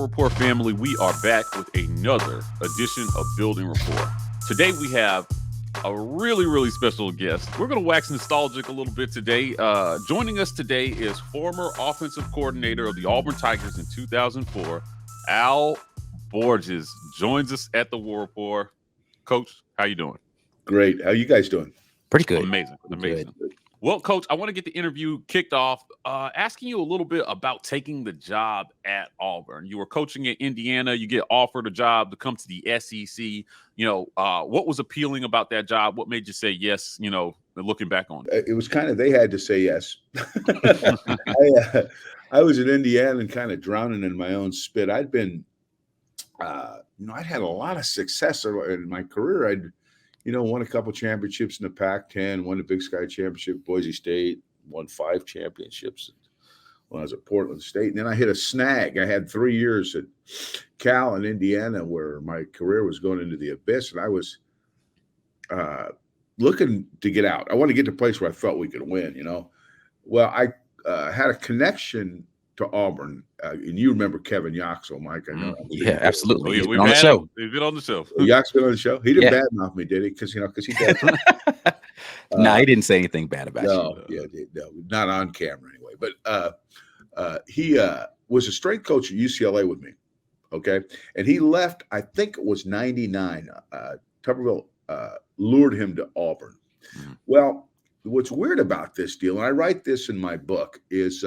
Rapport family, we are back with another edition of Building Rapport. Today we have a really special guest. We're going to wax nostalgic a little bit today. Joining us today is former offensive coordinator of the Auburn Tigers in 2004, Al Borges, joins us at the War Rapport. Coach, how you doing? Great. How you guys doing? Pretty good. Amazing. Good. Well, Coach, I want to get the interview kicked off asking you a little bit about taking the job at Auburn. You were coaching at Indiana. You get offered a job to come to the SEC. What was appealing about that job? What made you say yes, looking back on it? It was kind of, they had to say yes. I was in Indiana and kind of drowning in my own spit. I'd been, I'd had a lot of success in my career. I'd won a couple championships in the Pac-10, won the Big Sky Championship, Boise State, won 5 championships when I was at Portland State. And then I hit a snag. I had 3 years at Cal in Indiana where my career was going into the abyss, and I was looking to get out. I wanted to get to a place where I felt we could win, Well, I had a connection to Auburn, and you remember Kevin Yoxel, Mike. I know. Yeah, absolutely. He's been on the show. He's been on the show. Yox's been on the show. He didn't badmouth me, did he? Because he did. No, he didn't say anything bad about you. No, not on camera anyway. But he was a strength coach at UCLA with me. Okay, and he left. I think it was '99. Tuberville lured him to Auburn. Mm-hmm. Well, what's weird about this deal, and I write this in my book, is.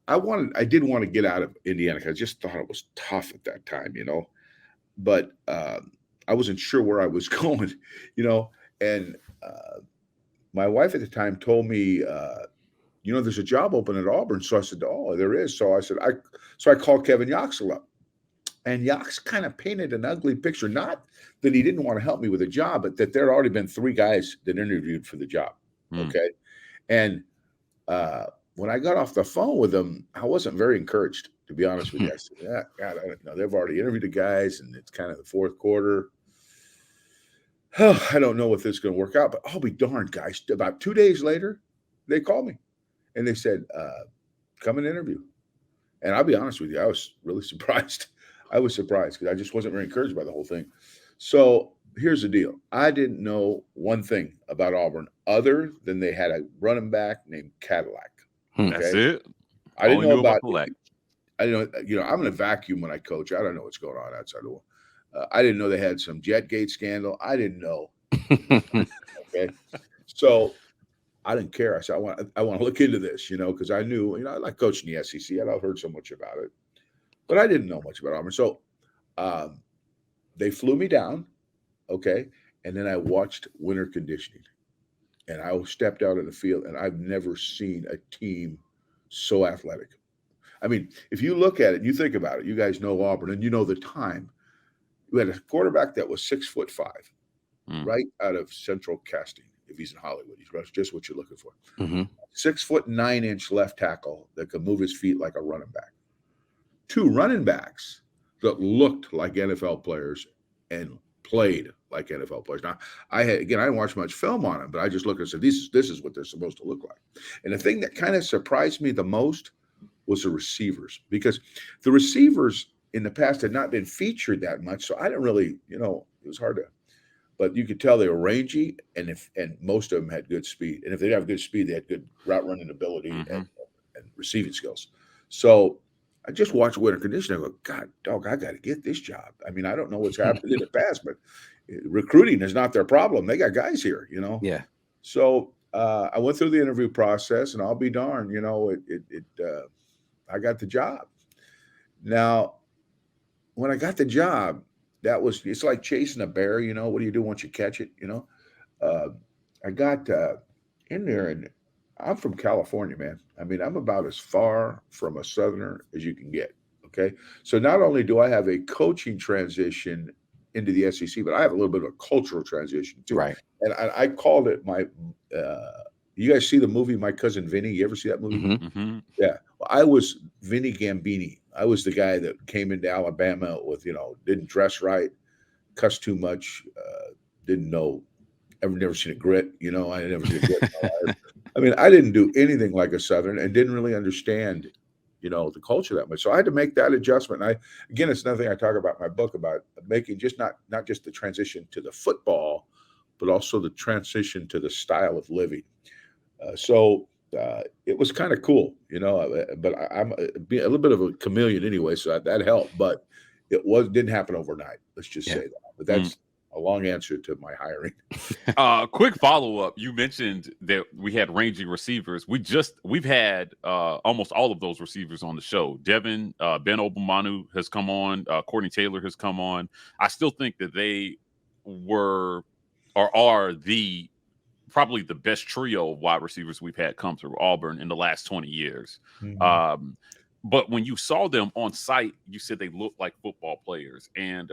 I did want to get out of Indiana because I just thought it was tough at that time, but I wasn't sure where I was going, and my wife at the time told me, there's a job open at Auburn. So I said, oh, there is. So I said, I called Kevin Yoxel up, and Yox kind of painted an ugly picture, not that he didn't want to help me with a job, but that there had already been 3 guys that interviewed for the job. Okay. And, when I got off the phone with them, I wasn't very encouraged, to be honest with you. I said, yeah, God, I don't know. They've already interviewed the guys, and it's kind of the fourth quarter. I don't know if this is going to work out, but I'll be darned, guys. About 2 days later, they called me, and they said, come and interview. And I'll be honest with you, I was really surprised. I was surprised because I just wasn't very encouraged by the whole thing. So here's the deal. I didn't know one thing about Auburn other than they had a running back named Cadillac. Okay? That's it. I didn't know about I didn't know, I'm in a vacuum when I coach. I don't know what's going on outside the wall. I didn't know they had some Jetgate scandal. I didn't know. Okay. So I didn't care. I said, I want to look into this, because I knew, I like coaching the SEC. I'd heard so much about it, but I didn't know much about Auburn. So they flew me down. Okay. And then I watched winter conditioning. And I stepped out in the field, and I've never seen a team so athletic. I mean, if you look at it, you think about it, you guys know Auburn, and you know the time. We had a quarterback that was 6'5", right out of Central Casting. If he's in Hollywood, that's just what you're looking for. 6'9" left tackle that could move his feet like a running back. 2 running backs that looked like NFL players and played like NFL players. Now, I didn't watch much film on them, but I just looked and said, this is what they're supposed to look like. And the thing that kind of surprised me the most was the receivers, because the receivers in the past had not been featured that much. So I didn't really, it was hard to, but you could tell they were rangy, and most of them had good speed. And if they didn't have good speed, they had good route running ability and receiving skills. So I just watched winter conditioning. I go, God, dog, I got to get this job. I mean, I don't know what's happened in the past, but recruiting is not their problem. They got guys here, Yeah. So I went through the interview process, and I'll be darned, I got the job. Now, when I got the job, it's like chasing a bear. What do you do once you catch it? I got in there, and I'm from California, man. I mean, I'm about as far from a Southerner as you can get. Okay. So not only do I have a coaching transition into the SEC, but I have a little bit of a cultural transition too. Right. And I called it you guys see the movie My Cousin Vinny? You ever see that movie? Mm-hmm. Yeah. Well, I was Vinny Gambini. I was the guy that came into Alabama with, didn't dress right, cussed too much, didn't know, never seen a grit, I never seen a grit in my life. I mean, I didn't do anything like a Southern and didn't really understand, the culture that much. So I had to make that adjustment. And again, it's another thing I talk about in my book about making just not just the transition to the football, but also the transition to the style of living. It was kind of cool, but I'm a little bit of a chameleon anyway, so that helped. But it didn't happen overnight. Let's just say that. But that's a long answer to my hiring. Quick follow-up. You mentioned that we had ranging receivers. We've had almost all of those receivers on the show. Devin, Ben Obumanu has come on. Courtney Taylor has come on. I still think that they were or are probably the best trio of wide receivers we've had come through Auburn in the last 20 years. Mm-hmm. But when you saw them on site, you said they looked like football players. And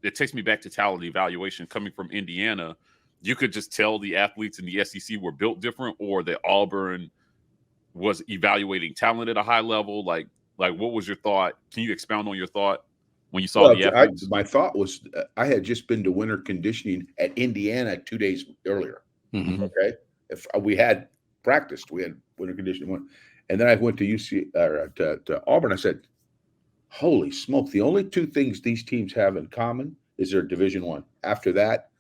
it takes me back to talent evaluation coming from Indiana. You could just tell the athletes in the SEC were built different, or that Auburn was evaluating talent at a high level. Like what was your thought? Can you expound on your thought when you saw the athletes? My thought was I had just been to winter conditioning at Indiana 2 days earlier. Mm-hmm. Okay. If we had practiced, we had winter conditioning. And then I went to to Auburn. I said, holy smoke. The only two things these teams have in common is they're Division I. After that,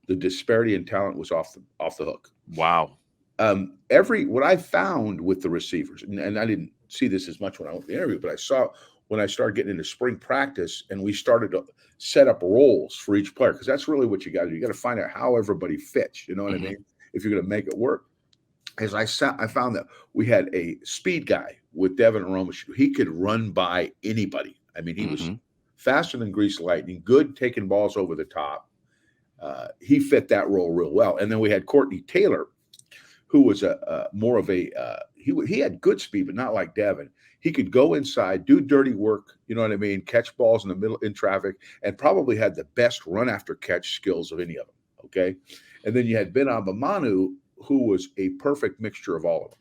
the disparity in talent was off the hook. Wow. What I found with the receivers, and I didn't see this as much when I went to the interview, but I saw when I started getting into spring practice and we started to set up roles for each player, because that's really what you got to do. You got to find out how everybody fits. You know what I mean? If you're going to make it work. As I found that we had a speed guy with Devin Aromashu. He could run by anybody. I mean, he was faster than grease lightning, good taking balls over the top. He fit that role real well. And then we had Courtney Taylor, who was more of a he had good speed, but not like Devin. He could go inside, do dirty work, you know what I mean, catch balls in the middle in traffic, and probably had the best run after catch skills of any of them. Okay. And then you had Ben Obumanu, who was a perfect mixture of all of them.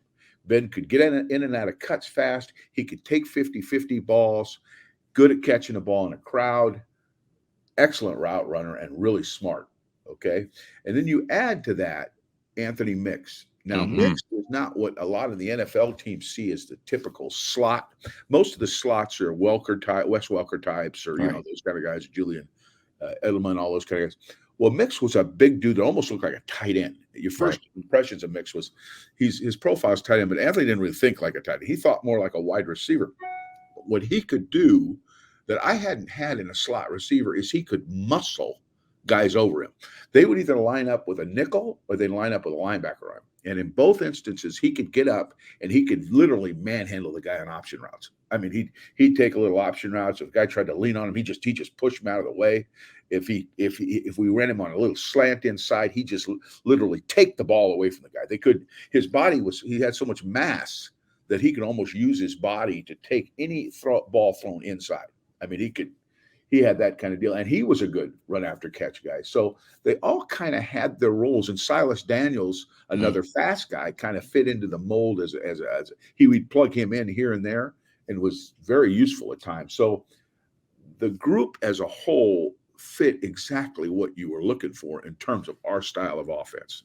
Ben could get in and out of cuts fast. He could take 50-50 balls, good at catching a ball in a crowd, excellent route runner, and really smart. Okay. And then you add to that Anthony Mix. Now, Mix is not what a lot of the NFL teams see as the typical slot. Most of the slots are Wes Welker types, or, those kind of guys, Julian Edelman, all those kind of guys. Well, Mix was a big dude that almost looked like a tight end. Your first impressions of Mix was his profile is tight end, but Anthony didn't really think like a tight end. He thought more like a wide receiver. But what he could do that I hadn't had in a slot receiver is he could muscle guys over him. They would either line up with a nickel or they'd line up with a linebacker on him. And in both instances, he could get up and he could literally manhandle the guy on option routes. I mean, he'd take a little option route. So if the guy tried to lean on him, he just pushed him out of the way. If we ran him on a little slant inside, he just literally take the ball away from the guy. His body he had so much mass that he could almost use his body to take any ball thrown inside. I mean, he had that kind of deal, and he was a good run after catch guy. So they all kind of had their roles. And Silas Daniels, another fast guy, kind of fit into the mold as he would plug him in here and there, and was very useful at times. So the group as a whole fit exactly what you were looking for in terms of our style of offense.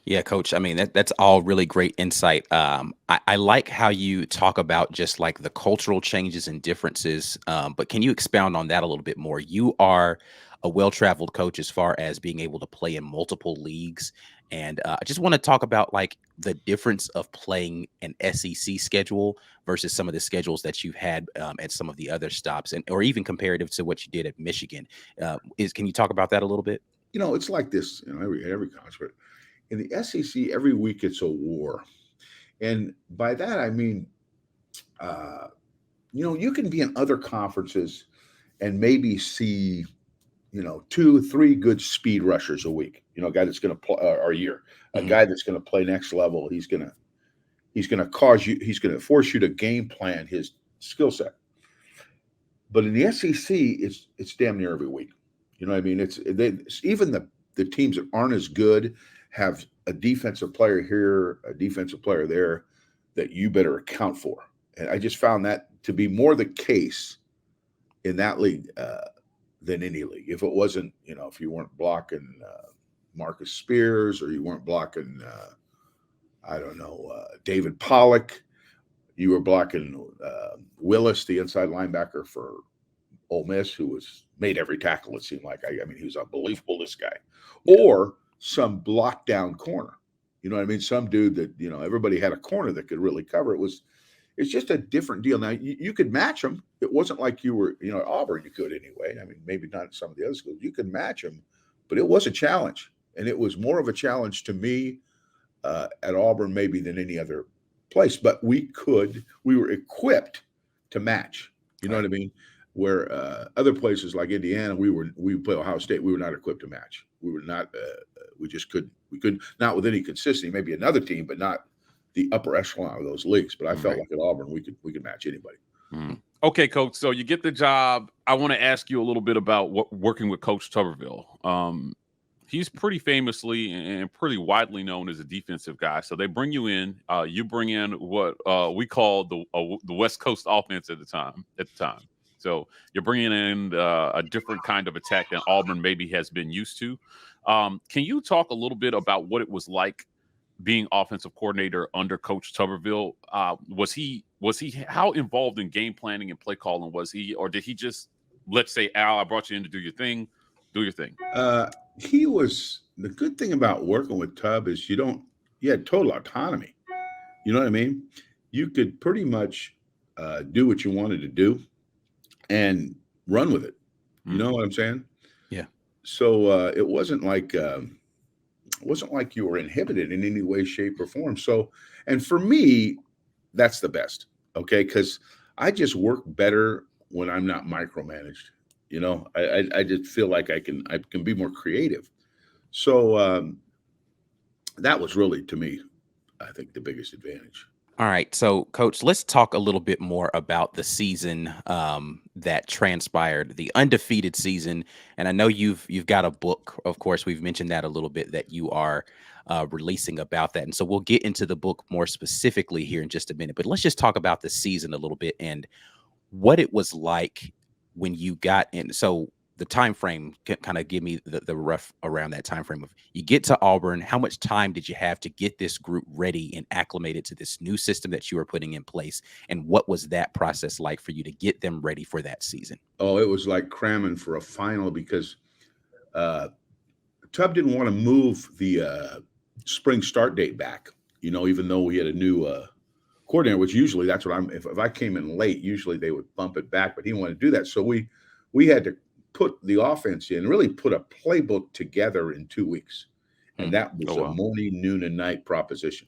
Yeah, Coach. I mean, that's all really great insight. I like how you talk about just like the cultural changes and differences. But can you expound on that a little bit more? You are a well-traveled coach as far as being able to play in multiple leagues. And I just want to talk about like the difference of playing an SEC schedule versus some of the schedules that you've had at some of the other stops, or even comparative to what you did at Michigan. Can you talk about that a little bit? It's like this, every college, but in the SEC, every week it's a war. And by that, I mean, you can be in other conferences and maybe see, 2-3 good speed rushers a week, a guy that's going to play or a year, a guy that's going to play next level. He's going to force you to game plan his skill set. But in the SEC, it's damn near every week. You know what I mean? It's even the teams that aren't as good have a defensive player here, a defensive player there that you better account for. And I just found that to be more the case in that league than any league. If it wasn't, if you weren't blocking Marcus Spears, or you weren't blocking, David Pollock, You were blocking Willis, the inside linebacker for Ole Miss, who made every tackle, it seemed like. I mean, he was unbelievable, this guy. Or some block down corner. You know what I mean? Some dude that, everybody had a corner that could really cover. It's just a different deal. Now, you could match them. It wasn't like you were, at Auburn, you could anyway. I mean, maybe not some of the other schools. You could match them, but it was a challenge. And it was more of a challenge to me at Auburn maybe than any other place. But we were equipped to match. You know what I mean? Where other places like Indiana, we play Ohio State, we were not equipped to match. We were not, we just couldn't. We couldn't, not with any consistency, maybe another team, but not the upper echelon of those leagues. But I felt like at Auburn, we could match anybody. Okay, Coach. So you get the job. I want to ask you a little bit about working with Coach Tuberville. He's pretty famously and pretty widely known as a defensive guy. So they bring you in. You bring in what we call the West Coast offense at the time. So you're bringing in a different kind of attack than Auburn maybe has been used to. Can you talk a little bit about what it was like being offensive coordinator under Coach Tuberville? Was he how involved in game planning and play calling was he, or did he just, let's say, Al, I brought you in to do your thing, do your thing? He was, the good thing about working with Tub is you had total autonomy. You know what I mean? You could pretty much do what you wanted to do and run with it. You know what I'm saying? Yeah. So it wasn't like you were inhibited in any way, shape, or form. So, and for me, that's the best. Okay, because I just work better when I'm not micromanaged. I just feel like I can be more creative. So that was really, to me, I think the biggest advantage. All right. So, Coach, let's talk a little bit more about the season that transpired, the undefeated season. And I know you've got a book. Of course, we've mentioned that a little bit, that you are releasing about that. And so we'll get into the book more specifically here in just a minute. But let's just talk about the season a little bit and what it was like when you got in. So the time frame, kind of give me the rough around that time frame of you get to Auburn. How much time did you have to get this group ready and acclimated to this new system that you were putting in place? And what was that process like for you to get them ready for that season? Oh, it was like cramming for a final, because Tub didn't want to move the spring start date back, even though we had a new coordinator, which usually that's what if I came in late, usually they would bump it back, but he didn't want to do that. So we had to put the offense in, really put a playbook together in 2 weeks. And that was a morning, noon, and night proposition.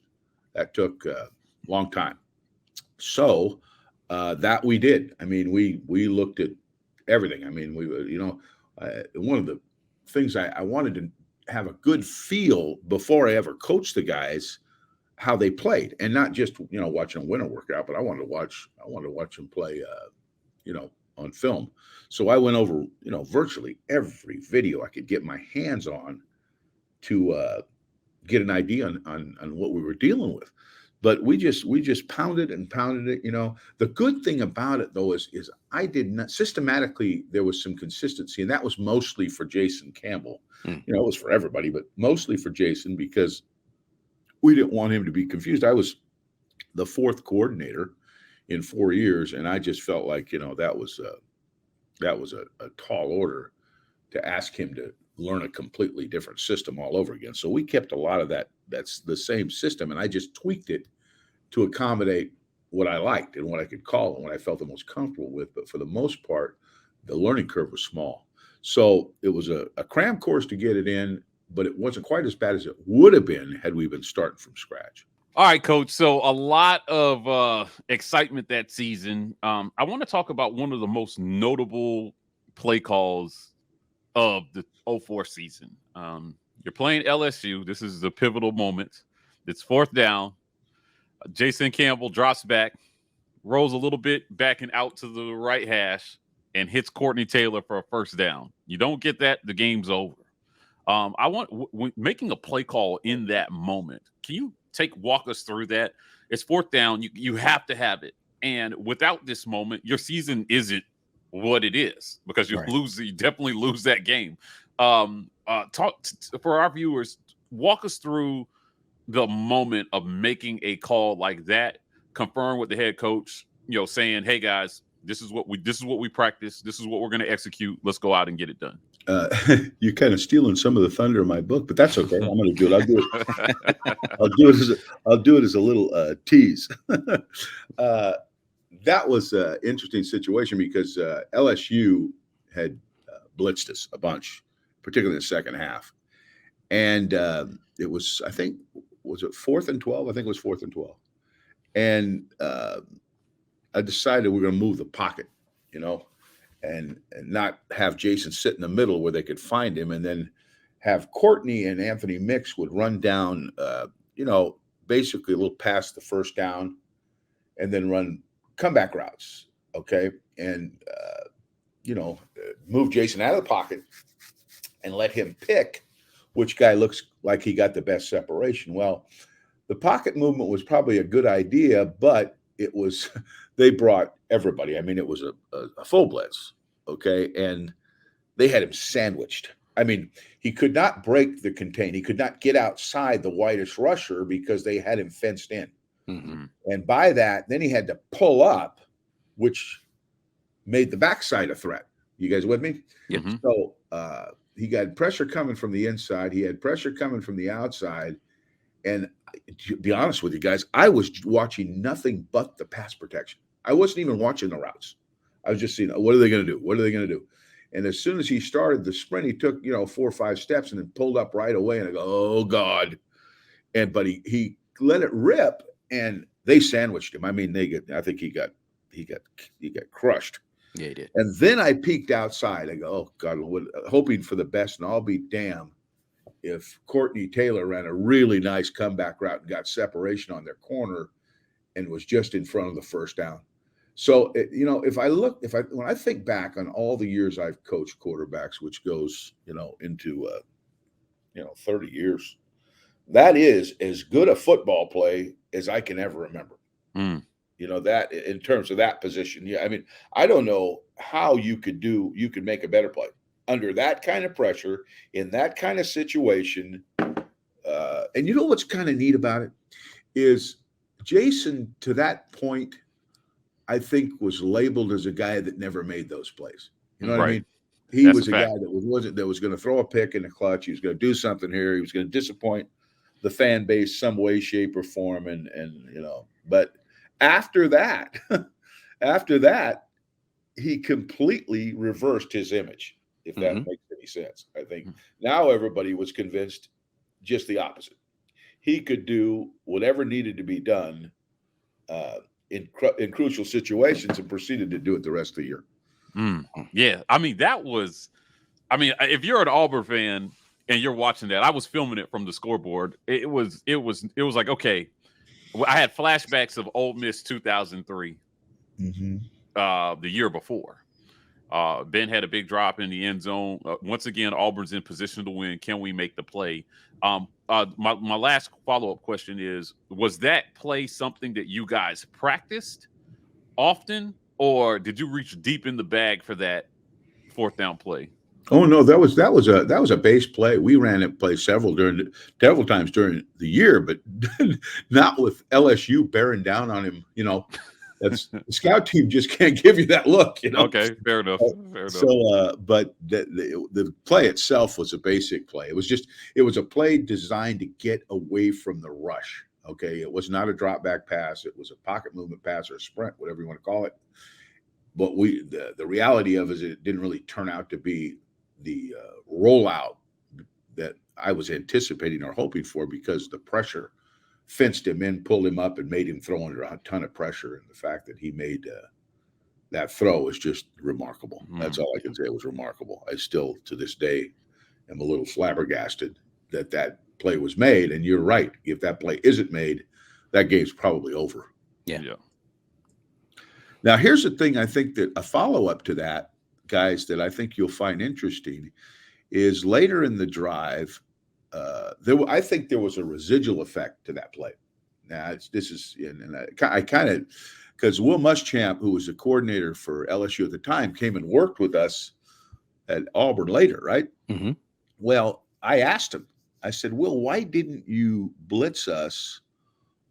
That took a long time. So that we did. I mean, we looked at everything. I mean, one of the things I wanted to have a good feel before I ever coached the guys, how they played, and not just, watching them win a workout, but I wanted to watch them play, on film. So I went over, virtually every video I could get my hands on to get an idea on what we were dealing with. But we just pounded and pounded it. The good thing about it, though, is I did not systematically, there was some consistency, and that was mostly for Jason Campbell. It was for everybody, but mostly for Jason, because we didn't want him to be confused. I was the fourth coordinator in 4 years, and I just felt like, that was a tall order to ask him to learn a completely different system all over again. So we kept a lot of that. That's the same system, and I just tweaked it to accommodate what I liked and what I could call and what I felt the most comfortable with. But for the most part, the learning curve was small. So it was a cram course to get it in, but it wasn't quite as bad as it would have been had we been starting from scratch. All right, Coach. So a lot of excitement that season. I want to talk about one of the most notable play calls of the 04 season. You're playing LSU. This is the pivotal moment. It's fourth down. Jason Campbell drops back, rolls a little bit back and out to the right hash, and hits Courtney Taylor for a first down. You don't get that, the game's over. I want making a play call in that moment. Can you walk us through that? It's fourth down. You have to have it. And without this moment, your season isn't what it is, because you definitely lose that game. Talk for our viewers, walk us through the moment of making a call like that, confirm with the head coach, saying, "Hey guys, this is what we practice. This is what we're going to execute. Let's go out and get it done." You're kind of stealing some of the thunder of my book, but that's okay. I'm going to do it. I'll do it as a little tease. That was an interesting situation because LSU had blitzed us a bunch, particularly in the second half. And it was, I think, was it 4th and 12? I think it was 4th and 12. And I decided we're going to move the pocket, and not have Jason sit in the middle where they could find him, and then have Courtney and Anthony Mix would run down, basically a little past the first down, and then run comeback routes, okay? And, move Jason out of the pocket and let him pick which guy looks like he got the best separation. Well, the pocket movement was probably a good idea, but they brought everybody. I mean, it was a full blitz, okay? And they had him sandwiched. I mean, he could not break the contain. He could not get outside the widest rusher because they had him fenced in. Mm-hmm. And by that, then he had to pull up, which made the backside a threat. You guys with me? Yep. Mm-hmm. So he got pressure coming from the inside. He had pressure coming from the outside. And to be honest with you guys, I was watching nothing but the pass protection. I wasn't even watching the routes. I was just seeing, what are they going to do? What are they going to do? And as soon as he started the sprint, he took, 4 or 5 steps and then pulled up right away. And I go, oh God. But he let it rip and they sandwiched him. I mean, I think he got crushed. Yeah, he did. And then I peeked outside. I go, oh God, hoping for the best. And I'll be damned if Courtney Taylor ran a really nice comeback route and got separation on their corner and was just in front of the first down. So, when I think back on all the years I've coached quarterbacks, which goes, into, 30 years, that is as good a football play as I can ever remember. Mm. That in terms of that position. Yeah. I mean, I don't know how you could make a better play under that kind of pressure in that kind of situation. And what's kind of neat about it is Jason, to that point, I think was labeled as a guy that never made those plays. You know what I mean? He was a guy that was going to throw a pick in the clutch. He was going to do something here. He was going to disappoint the fan base some way, shape, or form. And but after that, he completely reversed his image, if that makes any sense. I think now everybody was convinced just the opposite. He could do whatever needed to be done in crucial situations and proceeded to do it the rest of the year. Yeah. I mean, if you're an Auburn fan and you're watching that, I was filming it from the scoreboard. It was like, okay, I had flashbacks of Ole Miss 2003, the year before. Ben had a big drop in the end zone. Once again, Auburn's in position to win. Can we make the play? My last follow-up question is, was that play something that you guys practiced often, or did you reach deep in the bag for that 4th down play? Oh no, that was a base play. We ran that play several times during the year, but not with LSU bearing down on him. That's the scout team just can't give you that look. Okay, fair enough. So, but the play itself was a basic play. It was a play designed to get away from the rush. Okay, it was not a drop back pass. It was a pocket movement pass or a sprint, whatever you want to call it. But the reality of it is it didn't really turn out to be the rollout that I was anticipating or hoping for, because the pressure fenced him in, pulled him up, and made him throw under a ton of pressure. And the fact that he made that throw was just remarkable. That's all I can say. It was remarkable. I still, to this day, am a little flabbergasted that play was made. And you're right. If that play isn't made, that game's probably over. Yeah. Now, here's the thing. I think that a follow-up to that, guys, that I think you'll find interesting is later in the drive, I think there was a residual effect to that play. Now, I kind of, because Will Muschamp, who was the coordinator for LSU at the time, came and worked with us at Auburn later, right? Mm-hmm. Well, I asked him, I said, Will, why didn't you blitz us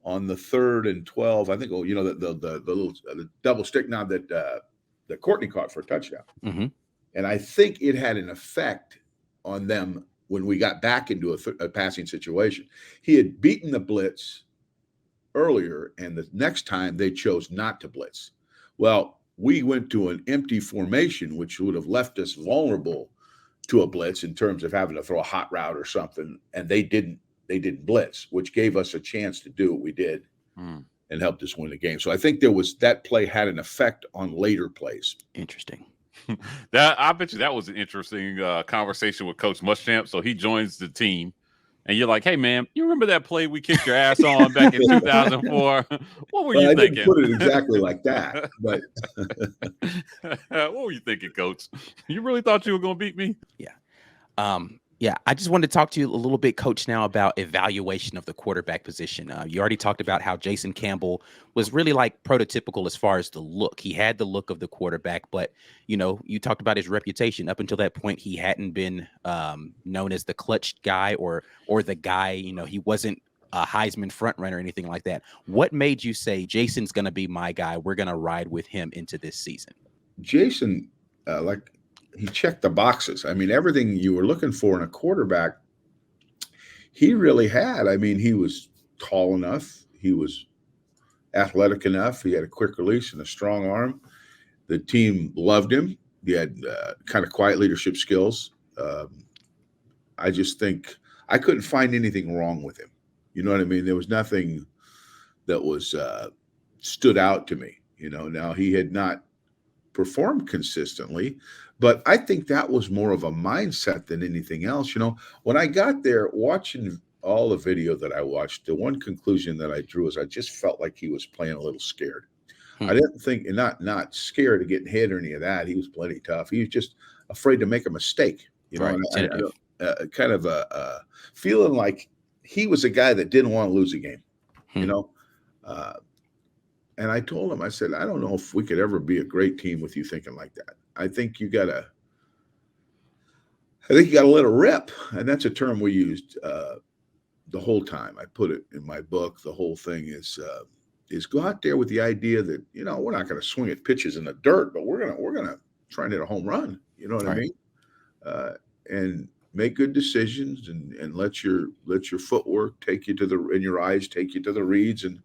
on the 3rd and 12. I think, the little the double stick knob that Courtney caught for a touchdown. Mm-hmm. And I think it had an effect on them when we got back into a passing situation. He had beaten the blitz earlier, and the next time they chose not to blitz. Well, we went to an empty formation, which would have left us vulnerable to a blitz in terms of having to throw a hot route or something, and they didn't blitz, which gave us a chance to do what we did and helped us win the game. So I think that play had an effect on later plays. Interesting. I bet you that was an interesting conversation with Coach Muschamp. So he joins the team, and you're like, "Hey, man, you remember that play we kicked your ass on back in 2004? What were you thinking?" I didn't put it exactly like that, but what were you thinking, Coach? You really thought you were going to beat me? Yeah. Yeah, I just wanted to talk to you a little bit, Coach, now about evaluation of the quarterback position. You already talked about how Jason Campbell was really like prototypical as far as the look. He had the look of the quarterback, but, you talked about his reputation. Up until that point, he hadn't been known as the clutch guy or the guy, he wasn't a Heisman front runner or anything like that. What made you say, Jason's going to be my guy? We're going to ride with him into this season. Jason, he checked the boxes. I mean, everything you were looking for in a quarterback, he really had. I mean, he was tall enough. He was athletic enough. He had a quick release and a strong arm. The team loved him. He had kind of quiet leadership skills. I just think I couldn't find anything wrong with him. You know what I mean? There was nothing that was stood out to me. Now he had not performed consistently, but I think that was more of a mindset than anything else. When I got there, watching all the video that I watched, the one conclusion that I drew is I just felt like he was playing a little scared. I didn't think, and not scared of getting hit or any of that. He was plenty tough. He was just afraid to make a mistake. Right. Kind of a feeling like he was a guy that didn't want to lose a game. And I told him, I said, I don't know if we could ever be a great team with you thinking like that. I think you gotta let it rip. And that's a term we used the whole time. I put it in my book. The whole thing is go out there with the idea that, we're not going to swing at pitches in the dirt, but we're going to try and hit a home run. You know what I mean? And make good decisions and let your footwork take you and your eyes take you to the reads. And,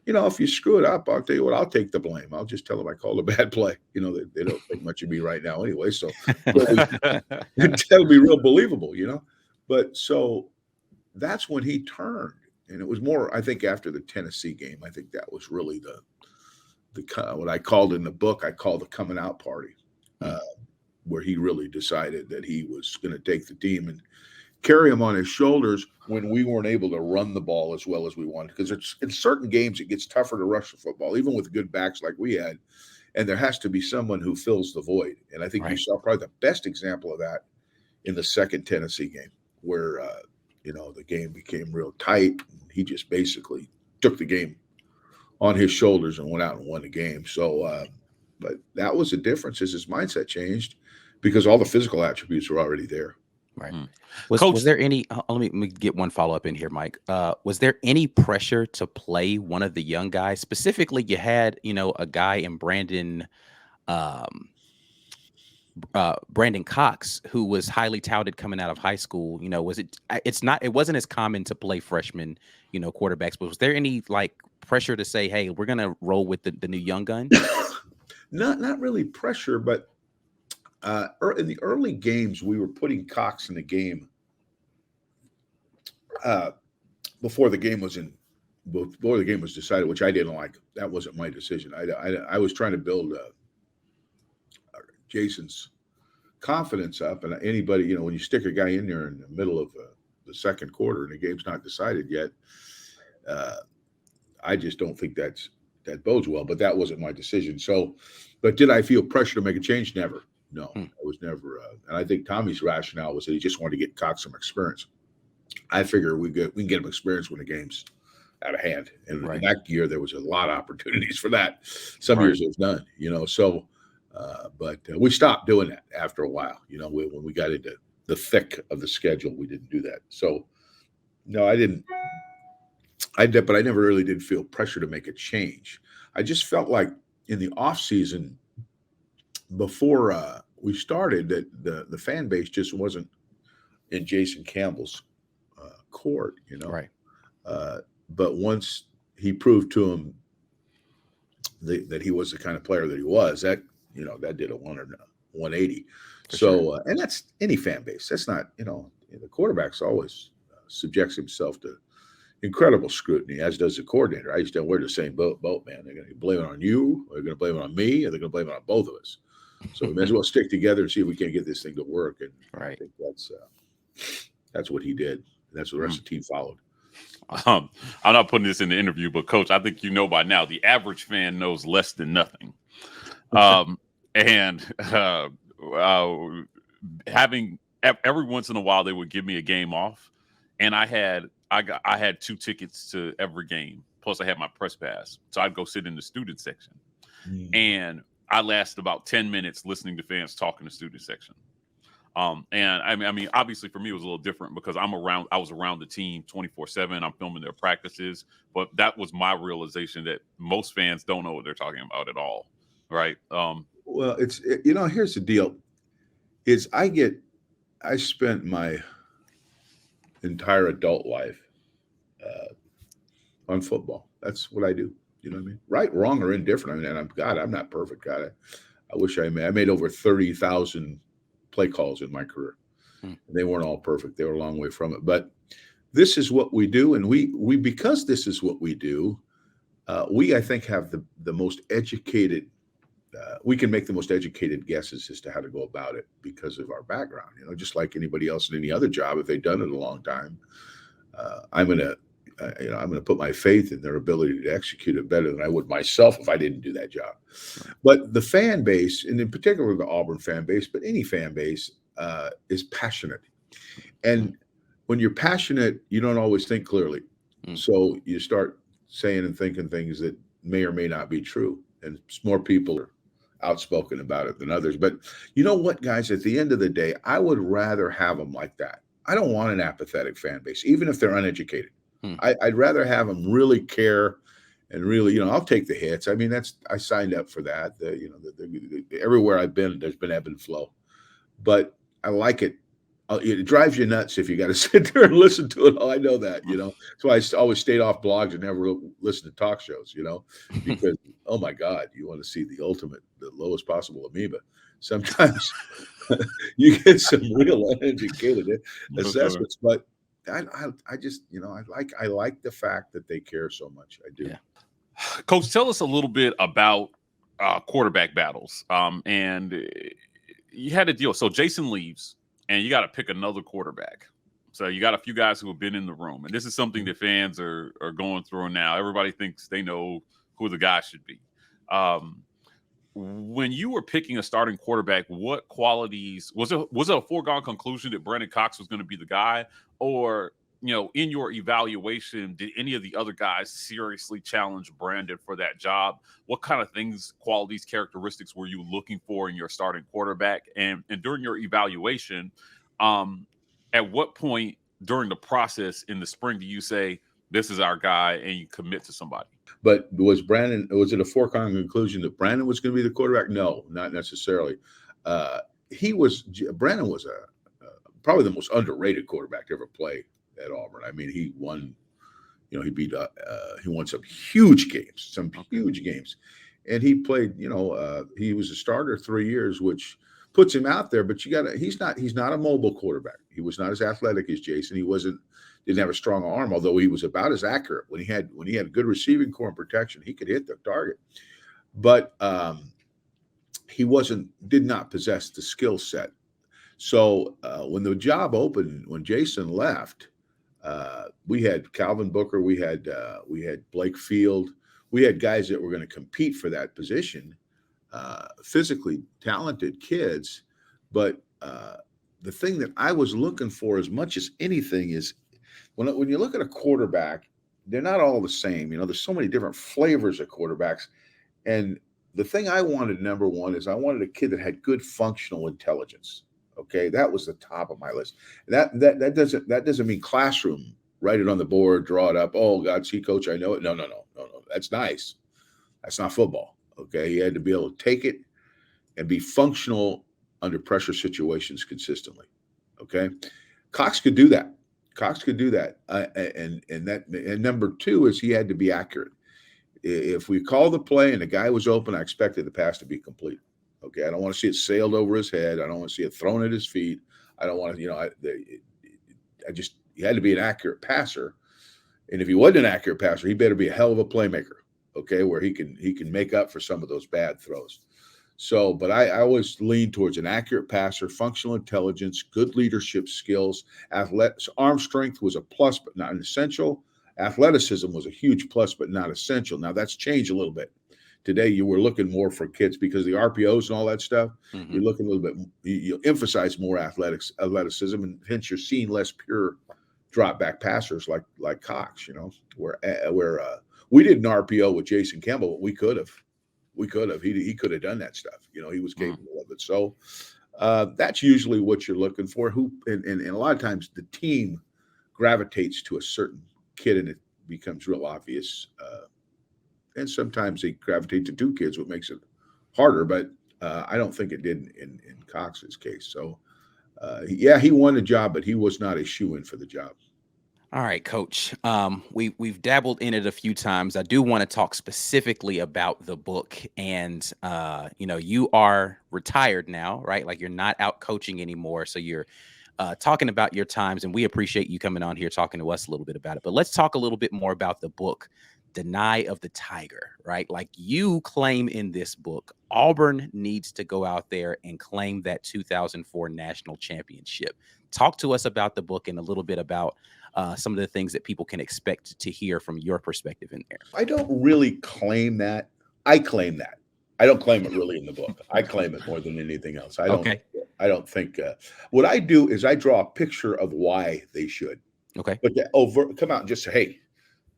if you screw it up, I'll tell you what, I'll take the blame. I'll just tell them I called a bad play. They don't think much of me right now anyway. So that'll be real believable, But so that's when he turned. And it was more, I think, after the Tennessee game. I think that was really the what I called in the book, I called the coming out party, where he really decided that he was going to take the team and carry him on his shoulders when we weren't able to run the ball as well as we wanted. Because it's in certain games, it gets tougher to rush the football, even with good backs like we had. And there has to be someone who fills the void. And I think you saw probably the best example of that in the second Tennessee game, where, the game became real tight. He just basically took the game on his shoulders and went out and won the game. So, but that was the difference, is his mindset changed because all the physical attributes were already there. Right. Was there any, let me get one follow-up in here, Mike. Was there any pressure to play one of the young guys? Specifically, you had, a guy in Brandon Cox, who was highly touted coming out of high school. It wasn't as common to play freshmen, quarterbacks, but was there any pressure to say, hey, we're going to roll with the new young gun? Not really pressure, but in the early games, we were putting Cox in the game before the game was decided, which I didn't like. That wasn't my decision. I was trying to build Jason's confidence up, and anybody, when you stick a guy in there in the middle of the second quarter and the game's not decided yet, I just don't think that bodes well. But that wasn't my decision. So, but did I feel pressure to make a change? Never. No, I was never. And I think Tommy's rationale was that he just wanted to get Cox some experience. I figure we can get him experience when the game's out of hand. And in that year, there was a lot of opportunities for that. Some years it was none, So, but we stopped doing that after a while. When we got into the thick of the schedule, we didn't do that. So, no, I didn't but I never really did feel pressure to make a change. I just felt like in the off season before we started that the fan base just wasn't in Jason Campbell's court, Right. But once he proved to him that he was the kind of player that he was, that did a 180. For So sure. and that's any fan base. That's not the quarterback's always subjects himself to incredible scrutiny, as does the coordinator. I just don't wear the same boat, man. They're going to blame it on you, or they're going to blame it on me, or they're going to blame it on both of us. So we may as well stick together and see if we can't get this thing to work. And Right. I think that's what he did. That's what the rest of the team followed. I'm not putting this in the interview, but Coach, I think by now the average fan knows less than nothing. And having every once in a while they would give me a game off, and I had 2 tickets to every game, plus I had my press pass, so I'd go sit in the student section, and I lasted about 10 minutes listening to fans talk in the student section. And I mean, obviously for me it was a little different because I was around the team 24/7. I'm filming their practices, but that was my realization that most fans don't know what they're talking about at all, right? Well, here's the deal: is I spent my entire adult life on football. That's what I do. You know what I mean? Right, wrong, or indifferent. I mean, and I'm not perfect. God, I wish I made over 30,000 play calls in my career. And they weren't all perfect. They were a long way from it. But this is what we do, and we because this is what we do, we I think have the most educated. We can make the most educated guesses as to how to go about it because of our background. Just like anybody else in any other job, if they've done it a long time, I'm gonna put my faith in their ability to execute it better than I would myself if I didn't do that job. But the fan base, and in particular the Auburn fan base, but any fan base, is passionate. And when you're passionate, you don't always think clearly. So you start saying and thinking things that may or may not be true. And more people are outspoken about it than others. But you know what, guys, at the end of the day, I would rather have them like that. I don't want an apathetic fan base, even if they're uneducated. I'd rather have them really care and really, I'll take the hits. I mean, I signed up for that. Everywhere I've been, there's been ebb and flow, but I like it. It drives you nuts if you got to sit there and listen to it. I know that, So I always stayed off blogs and never listened to talk shows, because, oh my God, you want to see the lowest possible amoeba. Sometimes you get some real uneducated assessments, but I just, I like the fact that they care so much. I do. Yeah. Coach, tell us a little bit about quarterback battles. And you had a deal. So Jason leaves, and you got to pick another quarterback. So you got a few guys who have been in the room, and this is something that fans are going through now. Everybody thinks they know who the guy should be. When you were picking a starting quarterback, what qualities was it a foregone conclusion that Brandon Cox was going to be the guy, or in your evaluation, did any of the other guys seriously challenge Brandon for that job? What kind of qualities, characteristics were you looking for in your starting quarterback? And during your evaluation, at what point during the process in the spring do you say, this is our guy, and you commit to somebody? But was it a foregone conclusion that Brandon was going to be the quarterback? No, not necessarily. Brandon was probably the most underrated quarterback to ever play at Auburn. I mean, he won, he won some huge games, and he played, he was a starter 3 years, which puts him out there, but he's not a mobile quarterback. He was not as athletic as Jason. Didn't have a strong arm, although he was about as accurate when he had a good receiving core and protection. He could hit the target, but he did not possess the skill set. So when the job opened, when Jason left, we had Calvin Booker, we had Blake Field, we had guys that were going to compete for that position, physically talented kids. But the thing that I was looking for as much as anything is when you look at a quarterback, they're not all the same. There's so many different flavors of quarterbacks. And the thing I wanted, number one, is I wanted a kid that had good functional intelligence. Okay, that was the top of my list. That doesn't mean classroom write it on the board, draw it up. Oh, God, see, coach, I know it. No. That's nice. That's not football. Okay. He had to be able to take it and be functional under pressure situations consistently. Okay. Cox could do that. And number two is he had to be accurate. If we call the play and the guy was open, I expected the pass to be complete. Okay. I don't want to see it sailed over his head. I don't want to see it thrown at his feet. I don't want to, he had to be an accurate passer. And if he wasn't an accurate passer, he better be a hell of a playmaker. Okay. Where he can make up for some of those bad throws. So, but I always lean towards an accurate passer, functional intelligence, good leadership skills. Arm strength was a plus, but not an essential. Athleticism was a huge plus, but not essential. Now that's changed a little bit. Today, you were looking more for kids because the RPOs and all that stuff. Mm-hmm. You're looking a little bit. You emphasize more athleticism, and hence you're seeing less pure drop back passers like Cox. Where we did an RPO with Jason Campbell, but we could have. He could have done that stuff. He was capable of it. So that's usually what you're looking for. And a lot of times the team gravitates to a certain kid, and it becomes real obvious. And sometimes they gravitate to two kids, what makes it harder. But I don't think it did in Cox's case. So, he won the job, but he was not a shoo-in for the job. All right, Coach. We've dabbled in it a few times. I do want to talk specifically about the book. And, you are retired now, right? Like you're not out coaching anymore. So you're talking about your times, and we appreciate you coming on here talking to us a little bit about it. But let's talk a little bit more about the book, Deny of the Tiger, right? Like you claim in this book, Auburn needs to go out there and claim that 2004 national championship. Talk to us about the book and a little bit about some of the things that people can expect to hear from your perspective in there. I don't really claim that. I claim that. I don't claim it really in the book. I claim it more than anything else. I don't think what I do is I draw a picture of why they should. Okay. But come out and just say, hey,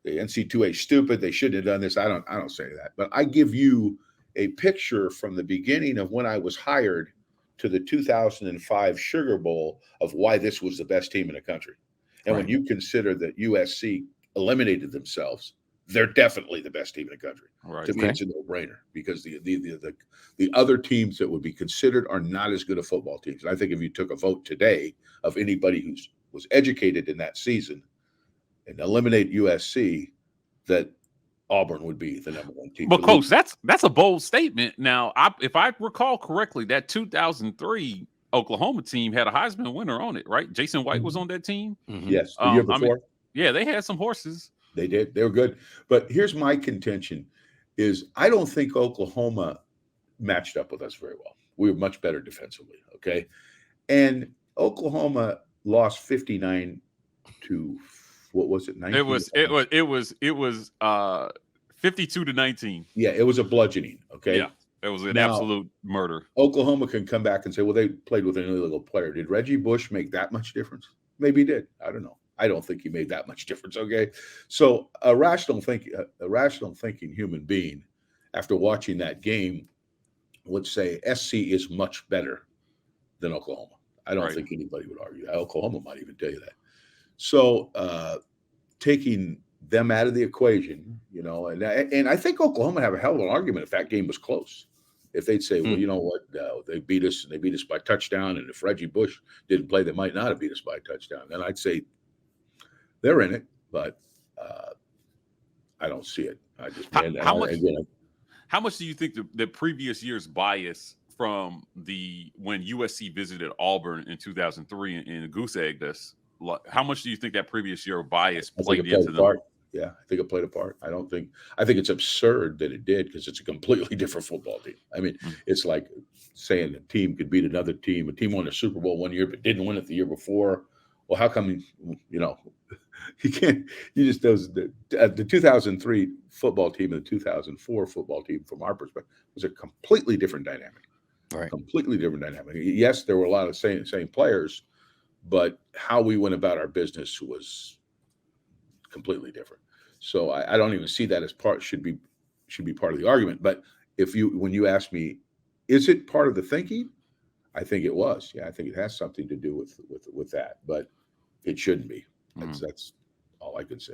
the NC2A is stupid. They shouldn't have done this. I don't say that. But I give you a picture from the beginning of when I was hired to the 2005 Sugar Bowl of why this was the best team in the country. And when you consider that USC eliminated themselves, they're definitely the best team in the country. Right. To me, it's a no-brainer because the other teams that would be considered are not as good of football teams. And I think if you took a vote today of anybody who was educated in that season and eliminate USC, that Auburn would be the number one team. But Coach, that's a bold statement. Now, if I recall correctly, that 2003 Oklahoma team had a Heisman winner on it, right? Jason White was on that team. Mm-hmm. Yes, the year before. They had some horses. They did. They were good. But here's my contention is I don't think Oklahoma matched up with us very well. We were much better defensively, okay? And Oklahoma lost 59 to what was it? 19? It was 52 to 19. Yeah, it was a bludgeoning, okay? Yeah. It was an absolute murder. Oklahoma can come back and say, well, they played with an illegal player. Did Reggie Bush make that much difference? Maybe he did. I don't know. I don't think he made that much difference, okay? So a rational thinking human being, after watching that game, would say SC is much better than Oklahoma. I don't think anybody would argue that. Oklahoma might even tell you that. So taking them out of the equation, and I think Oklahoma have a hell of an argument if that game was close. If they'd say, well, you know what, they beat us by touchdown, and if Reggie Bush didn't play, they might not have beat us by a touchdown. Then I'd say they're in it, but I don't see it. I just how much do you think the previous year's bias from when USC visited Auburn in 2003 and goose egged us? How much do you think that previous year bias played into them? Yeah, I think it played a part. I think it's absurd that it did because it's a completely different football team. I mean, it's like saying a team could beat another team. A team won a Super Bowl one year but didn't win it the year before. Well, how come, you can't, the 2003 football team and the 2004 football team from our perspective was a completely different dynamic. Right. Completely different dynamic. Yes, there were a lot of same players, but how we went about our business was completely different. So I don't even see that as should be part of the argument. But when you ask me, is it part of the thinking? I think it was. Yeah, I think it has something to do with that, but it shouldn't be. That's all I could say.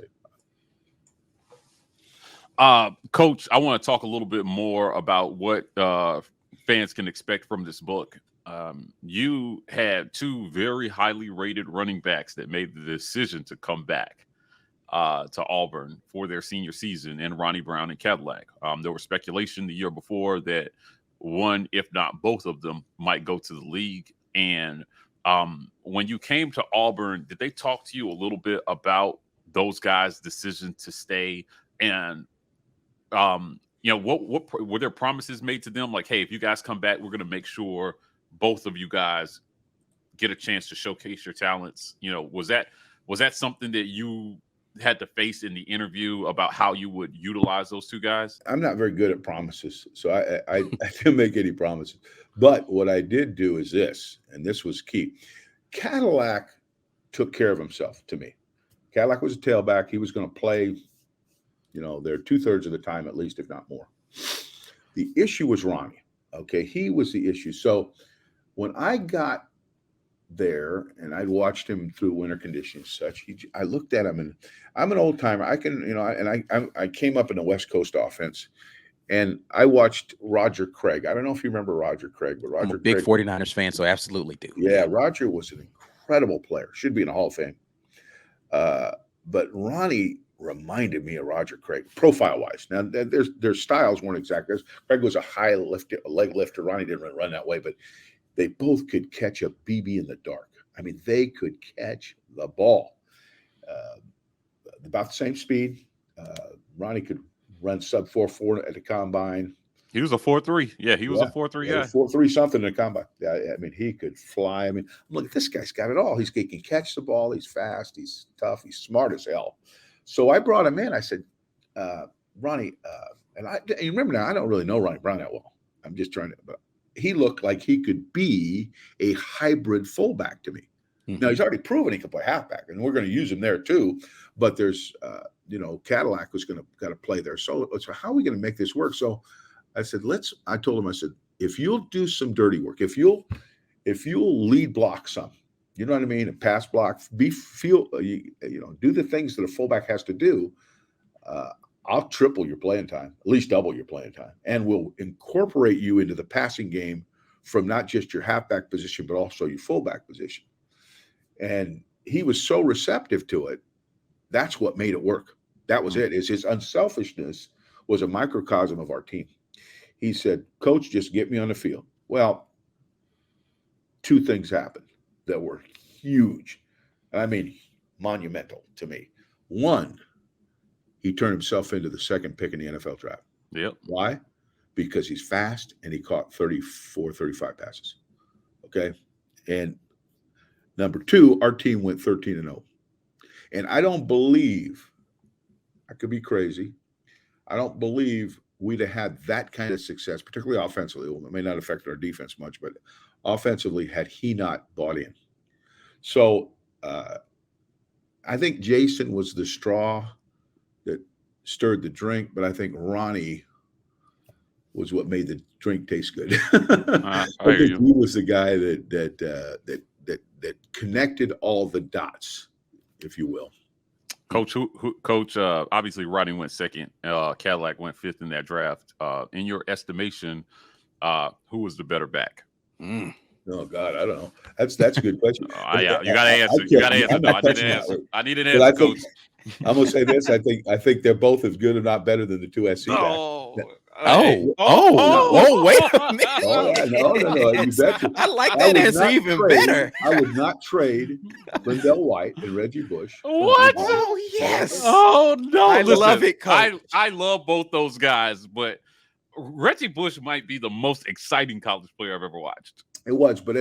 Coach, I want to talk a little bit more about what fans can expect from this book. You had two very highly rated running backs that made the decision to come back to Auburn for their senior season, and Ronnie Brown and Cadillac. There was speculation the year before that one, if not both of them, might go to the league. And when you came to Auburn, did they talk to you a little bit about those guys' decision to stay? And what were there promises made to them? Like, hey, if you guys come back, we're going to make sure both of you guys get a chance to showcase your talents. Was that something that you had to face in the interview about how you would utilize those two guys? I'm not very good at promises, so I didn't make any promises. But what I did do is this, and this was key. Cadillac took care of himself to me. Cadillac was a tailback. He was going to play, there 2/3 of the time at least, if not more. The issue was Ronnie. Okay, he was the issue. So when I got there and I'd watched him through winter conditions such, I looked at him, and I'm an old timer. I can, I came up in the West Coast offense, and I watched Roger Craig. I don't know if you remember Roger Craig, but Roger I'm a big Craig, 49ers fan, so absolutely do. Yeah, Roger was an incredible player. Should be in the Hall of Fame. But Ronnie reminded me of Roger Craig, profile-wise. Now, their styles weren't exact. Craig was a leg lifter. Ronnie didn't run that way, but they both could catch a BB in the dark. I mean, they could catch the ball. About the same speed. Ronnie could run sub 4.4 at the combine. He was a 4.3. Yeah, he was a 4.3 guy. 4.3 something in the combine. Yeah, I mean, he could fly. I mean, look, this guy's got it all. He can catch the ball. He's fast. He's tough. He's smart as hell. So I brought him in. I said, Ronnie, and you remember now, I don't really know Ronnie Brown that well. I'm just trying to, but he looked like he could be a hybrid fullback to me. Mm-hmm. Now, he's already proven he can play halfback, and we're going to use him there too. But there's, Cadillac was got to play there. So how are we going to make this work? So I said, I told him, I said, if you'll do some dirty work, if you'll lead block some, you know what I mean, and pass block, do the things that a fullback has to do, I'll triple your playing time, at least double your playing time, and we'll incorporate you into the passing game from not just your halfback position, but also your fullback position. And he was so receptive to it. That's what made it work. That was it. His unselfishness was a microcosm of our team. He said, Coach, just get me on the field. Well, two things happened that were huge. I mean, monumental to me. One, he turned himself into the second pick in the NFL draft. Yep. Why? Because he's fast and he caught 34, 35 passes. Okay. And number two, our team went 13-0. And I don't believe, I could be crazy, I don't believe we'd have had that kind of success, particularly offensively. It may not affect our defense much, but offensively, had he not bought in. So I think Jason was the straw that stirred the drink, but I think Ronnie was what made the drink taste good. I think he was the guy that connected all the dots, if you will. Coach, Coach, obviously Ronnie went second. Cadillac went fifth in that draft. In your estimation, who was the better back? Oh God, I don't know. That's a good question. Yeah, you got to answer. You got to answer. No, I need an answer. I need an answer, Coach. I'm gonna say this. I think they're both as good, if not better, than the two SC backs. Wait a minute. No. You betcha. I like that answer even better. I would not trade Lindell White and Reggie Bush. What? Oh, yes. Oh, no. I love it, Coach. I love both those guys, but Reggie Bush might be the most exciting college player I've ever watched. It was, but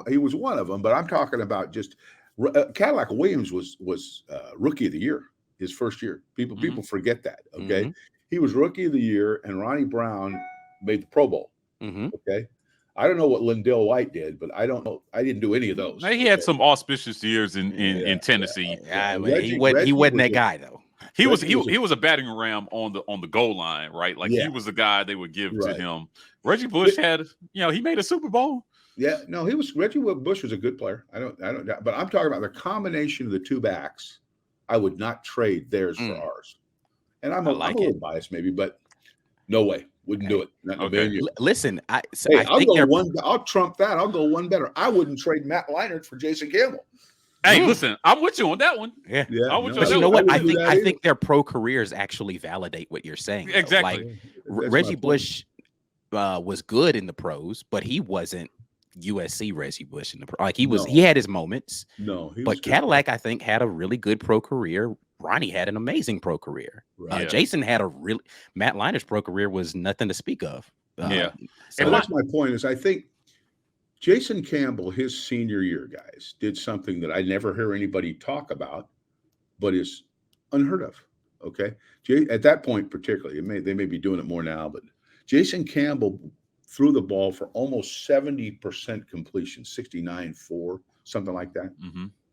he was one of them. But I'm talking about just Cadillac Williams was Rookie of the Year his first year. People forget that. Okay. Mm-hmm. He was Rookie of the Year, and Ronnie Brown made the Pro Bowl. Mm-hmm. Okay. I don't know what Lindell White did, but I don't know. I didn't do any of those. He had some auspicious years in Tennessee. He wasn't that guy though. He was a batting ram on the goal line, right? Like he was the guy they would give to him. Reggie Bush had, he made a Super Bowl. Yeah, no, Reggie Bush was a good player. I don't, but I'm talking about the combination of the two backs. I would not trade theirs for ours. And I'm a little biased maybe, but no way. Wouldn't do it. Not in a million years. Listen, I'll trump that. I'll go one better. I wouldn't trade Matt Leinart for Jason Campbell. Hey, listen, I'm with you on that one. Yeah. You know what? I think their pro careers actually validate what you're saying. Though. Exactly. Like Reggie Bush was good in the pros, but he wasn't USC Reggie Bush in the pro. Like he had his moments. But Cadillac, I think, had a really good pro career. Ronnie had an amazing pro career. Right. Jason had Matt Leinert's pro career was nothing to speak of. So that's my point is I think Jason Campbell, his senior year, guys, did something that I never hear anybody talk about, but is unheard of. Okay. At that point, particularly, they may be doing it more now, but Jason Campbell threw the ball for almost 70% completion, 69.4, something like that,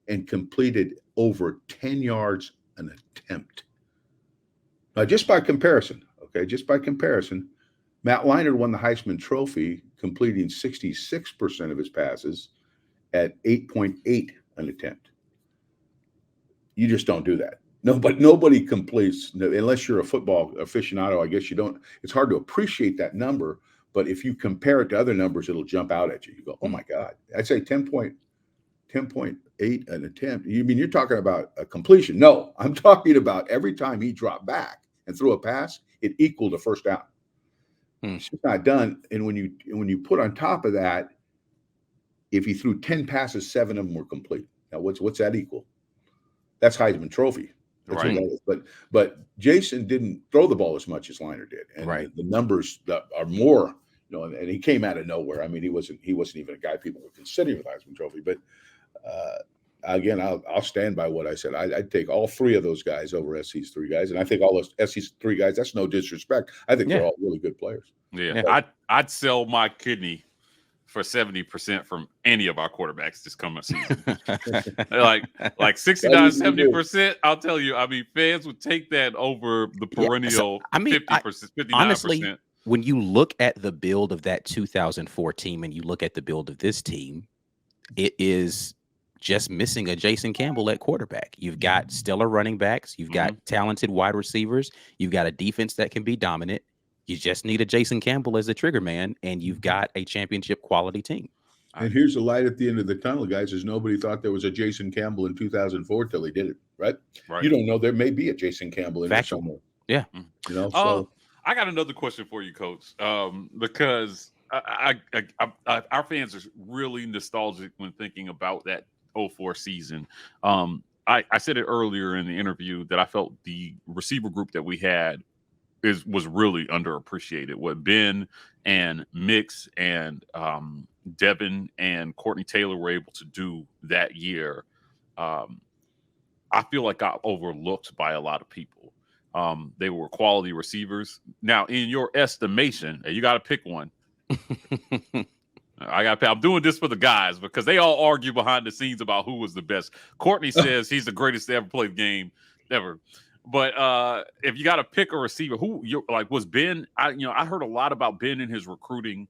and completed over 10 yards an attempt. Now, just by comparison, Matt Leinart won the Heisman Trophy, completing 66% of his passes at 8.8 an attempt. You just don't do that. Nobody completes unless you're a football aficionado. I guess you don't. It's hard to appreciate that number, but if you compare it to other numbers, it'll jump out at you. You go, "Oh my God!" I'd say 10.8 an attempt. You mean you're talking about a completion? No, I'm talking about every time he dropped back and threw a pass, it equaled a first down. It's not done. And when you put on top of that, if he threw 10 passes, 7 of them were complete. Now, what's that equal? That's Heisman Trophy. That's right. But Jason didn't throw the ball as much as Leinart did, and the numbers that are more. And he came out of nowhere. I mean, he wasn't even a guy people were considering for the Heisman Trophy. But again, I'll stand by what I said. I'd take all 3 of those guys over SC's 3 guys, and I think all those SC's 3 guys. That's no disrespect. I think they're all really good players. Yeah. I'd sell my kidney for 70% from any of our quarterbacks this coming season. like 69, 70%. I'll tell you. I mean, fans would take that over the perennial 50%, 59%. Honestly, when you look at the build of that 2004 team and you look at the build of this team, it is just missing a Jason Campbell at quarterback. You've got stellar running backs. You've got talented wide receivers. You've got a defense that can be dominant. You just need a Jason Campbell as a trigger man, and you've got a championship quality team. And here's the light at the end of the tunnel, guys, is nobody thought there was a Jason Campbell in 2004 till he did it, right? You don't know there may be a Jason Campbell in there somewhere. Yeah. So I got another question for you, Coach, because our fans are really nostalgic when thinking about that 2004 season. I said it earlier in the interview that I felt the receiver group that we had was really underappreciated. What Ben and Mix and Devin and Courtney Taylor were able to do that year, I feel like got overlooked by a lot of people. They were quality receivers. Now, in your estimation, you got to pick one. I'm doing this for the guys because they all argue behind the scenes about who was the best. Courtney says he's the greatest to ever play the game ever. But if you got to pick a receiver, who was Ben? I heard a lot about Ben in his recruiting.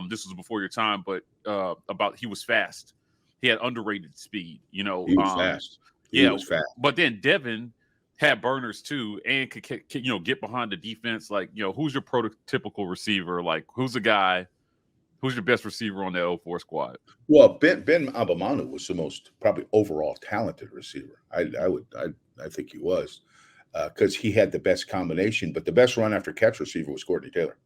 This was before your time, but about he was fast. He had underrated speed. He was fast. He was fast. But then Devin had burners too, and could get behind the defense. Like who's your prototypical receiver? Like who's the guy? Who's your best receiver on that 2004 squad? Well, Ben Abamanu was the most probably overall talented receiver. I think he was. Because he had the best combination, but the best run after catch receiver was Courtney Taylor.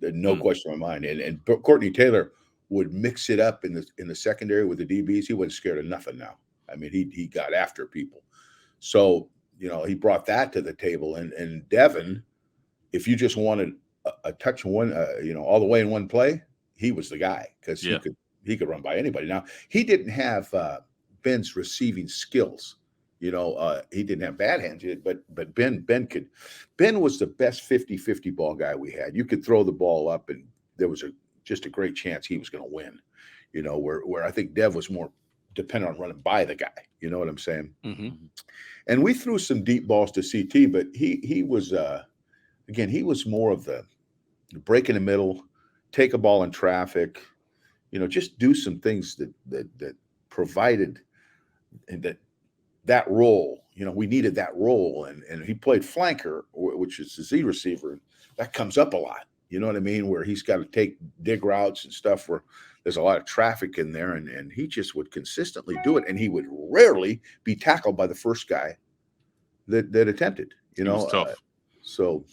No question in my mind. And Courtney Taylor would mix it up in the secondary with the DBs. He wasn't scared of nothing now. I mean, he got after people. So, he brought that to the table. And Devin, if you just wanted a touch one, all the way in one play, he was the guy because he could run by anybody. Now, he didn't have Ben's receiving skills. He didn't have bad hands, but Ben was the best 50-50 ball guy we had. You could throw the ball up and there was just a great chance he was going to win, where I think Dev was more dependent on running by the guy. You know what I'm saying? Mm-hmm. And we threw some deep balls to CT, but he was, he was more of the break in the middle, take a ball in traffic, just do some things that provided that role, we needed that role, and he played flanker, which is the Z receiver. And that comes up a lot. You know what I mean? Where he's got to take dig routes and stuff where there's a lot of traffic in there, and he just would consistently do it, and he would rarely be tackled by the first guy that attempted. It was tough. So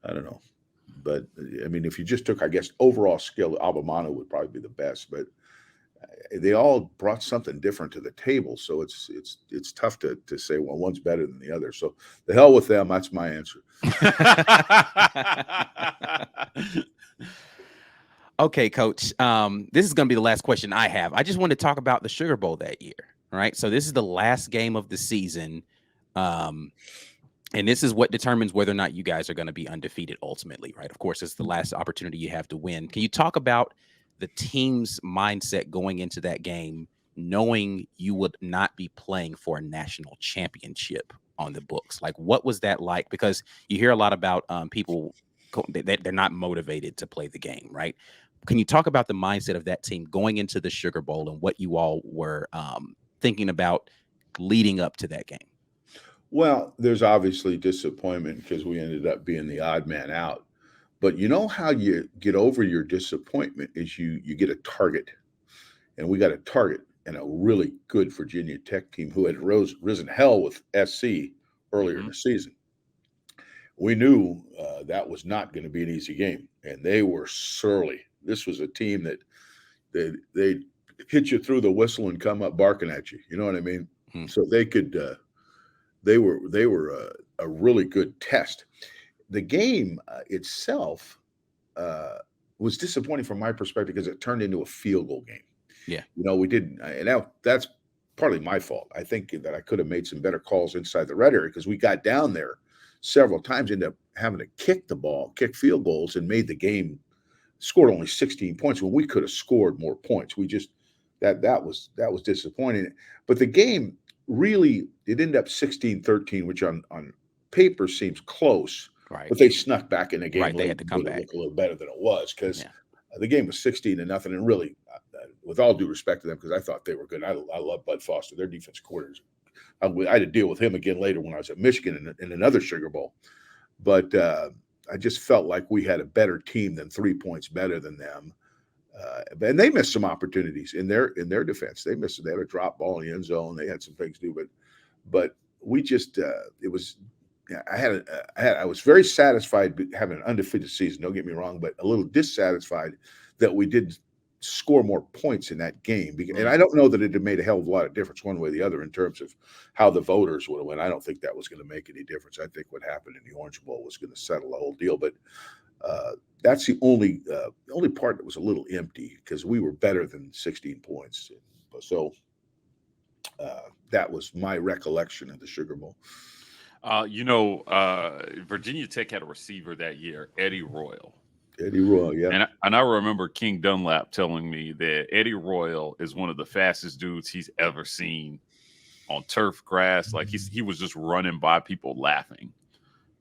I don't know, but I mean, if you just took, I guess, overall skill, Albamano would probably be the best, but they all brought something different to the table. So it's tough to say, well, one's better than the other. So the hell with them. That's my answer. Okay, Coach. This is going to be the last question I have. I just want to talk about the Sugar Bowl that year. All right. So this is the last game of the season. And this is what determines whether or not you guys are going to be undefeated ultimately, right? Of course, it's the last opportunity you have to win. Can you talk about the team's mindset going into that game, knowing you would not be playing for a national championship on the books? Like, what was that like? Because you hear a lot about people that they're not motivated to play the game, right? Can you talk about the mindset of that team going into the Sugar Bowl and what you all were thinking about leading up to that game? Well, there's obviously disappointment because we ended up being the odd man out. But you know how you get over your disappointment is you get a target. And we got a target and a really good Virginia Tech team who had risen hell with SC earlier in the season. We knew that was not going to be an easy game, and they were surly. This was a team that they hit you through the whistle and come up barking at you. You know what I mean? So they could they were a really good test. The game itself was disappointing from my perspective because it turned into a field goal game. Yeah. We didn't, and that's partly my fault. I think that I could have made some better calls inside the red area because we got down there several times, ended up having to kick field goals, and made the game, scored only 16 points when we could have scored more points. We just, that was disappointing. But the game really, it ended up 16-13, which on paper seems close. Right. But they snuck back in the game. Right, they had to come back. Look a little better than it was because the game was 16-0, and really, with all due respect to them, because I thought they were good. I love Bud Foster, their defense coordinator. I had to deal with him again later when I was at Michigan in another Sugar Bowl. But I just felt like we had a better team than 3 points better than them. And they missed some opportunities in their defense. They had a drop ball in the end zone. They had some things to do, but we just it was. I was very satisfied having an undefeated season. Don't get me wrong, but a little dissatisfied that we didn't score more points in that game. And I don't know that it had made a hell of a lot of difference one way or the other in terms of how the voters would have went. I don't think that was going to make any difference. I think what happened in the Orange Bowl was going to settle the whole deal. But that's the only part that was a little empty because we were better than 16 points. So that was my recollection of the Sugar Bowl. Virginia Tech had a receiver that year, Eddie Royal. Eddie Royal, yeah. And I remember King Dunlap telling me that Eddie Royal is one of the fastest dudes he's ever seen on turf grass. Like he was just running by people laughing